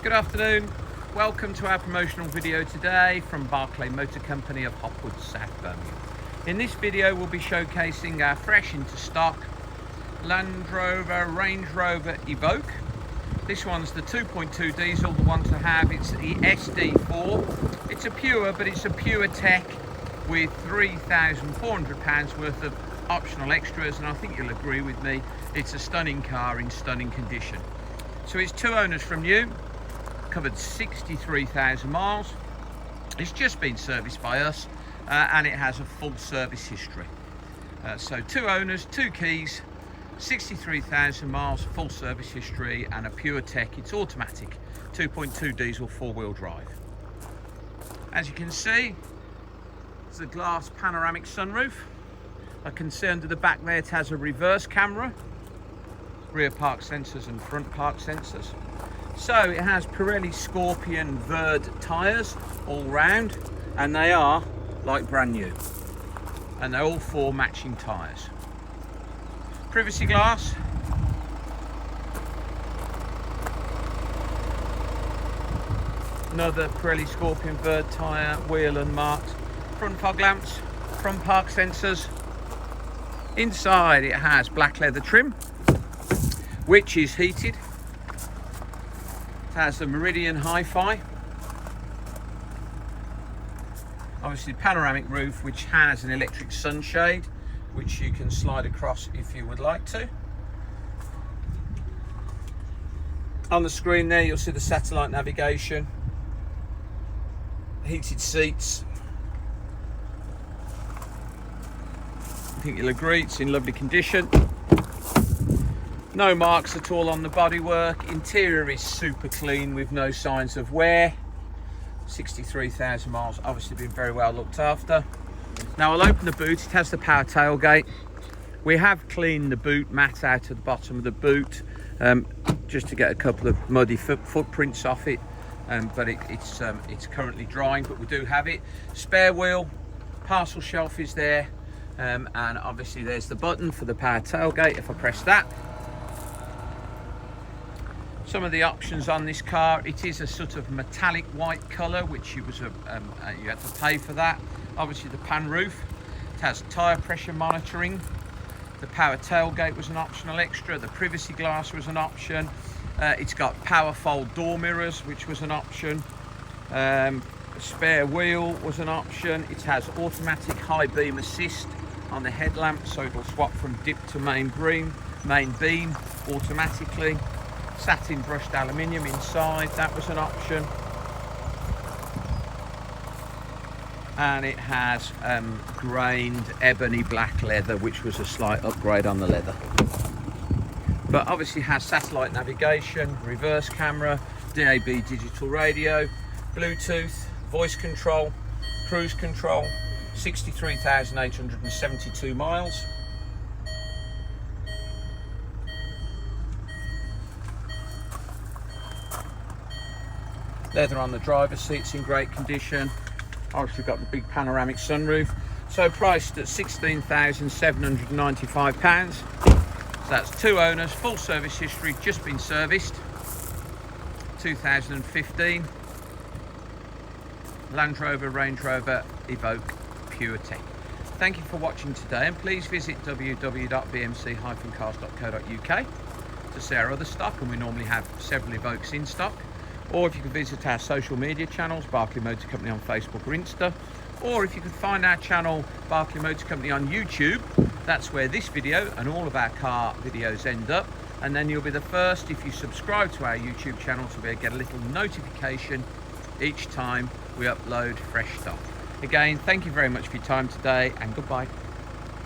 Good afternoon, welcome to our promotional video today from Barclay Motor Company of Hopwood, South Birmingham. In this video we'll be showcasing our fresh into stock Land Rover Range Rover Evoque. This one's the 2.2 diesel, the one to have. It's the SD4. It's a pure, but it's a pure tech with £3,400 worth of optional extras, and I think you'll agree with me, it's a stunning car in stunning condition. So it's two owners from new, covered 63,000 miles. It's just been serviced by us and it has a full service history. So two owners, two keys, 63,000 miles, full service history, and a pure tech. It's automatic, 2.2 diesel, four-wheel drive. As you can see, it's a glass panoramic sunroof. I can see under the back there it has a reverse camera, rear park sensors and front park sensors. So it has Pirelli Scorpion Verde tyres all round, and they are like brand new, and they're all four matching tyres. Privacy glass, another Pirelli Scorpion Verde tyre, wheel unmarked, front fog lamps, front park sensors. Inside it has black leather trim, which is heated. It has the Meridian Hi-Fi. Obviously panoramic roof, which has an electric sunshade, which you can slide across if you would like to. On the screen there you'll see the satellite navigation, heated seats. I think you'll agree it's in lovely condition. No marks at all on the bodywork. Interior is super clean with no signs of wear. 63,000 miles, obviously been very well looked after. Now I'll open the boot. It has the power tailgate. We have cleaned the boot mat out of the bottom of the boot just to get a couple of muddy footprints off it, but it's currently drying, but we do have it. Spare wheel, parcel shelf is there, and obviously there's the button for the power tailgate. If I press that, some of the options on this car, it is a sort of metallic white colour, which you had to pay for that. Obviously the pan roof, it has tyre pressure monitoring. The power tailgate was an optional extra. The privacy glass was an option. It's got power fold door mirrors, which was an option. A spare wheel was an option. It has automatic high beam assist on the headlamp, so it'll swap from dip to main beam automatically. Satin brushed aluminium inside, that was an option. And it has grained ebony black leather, which was a slight upgrade on the leather. But obviously has satellite navigation, reverse camera, DAB digital radio, Bluetooth, voice control, cruise control, 63,872 miles. Leather on the driver's seat's in great condition. Obviously got the big panoramic sunroof. So priced at £16,795. So that's two owners, full service history, just been serviced. 2015 Land Rover Range Rover Evoque Pure Tech. Thank you for watching today, and please visit www.bmc-cars.co.uk to see our other stock, and we normally have several Evoques in stock. Or if you could visit our social media channels, Barclay Motor Company on Facebook or Insta, or if you could find our channel Barclay Motor Company on YouTube, that's where this video and all of our car videos end up, and then you'll be the first, if you subscribe to our YouTube channel, to be able to get a little notification each time we upload fresh stuff. Again, thank you very much for your time today, and goodbye.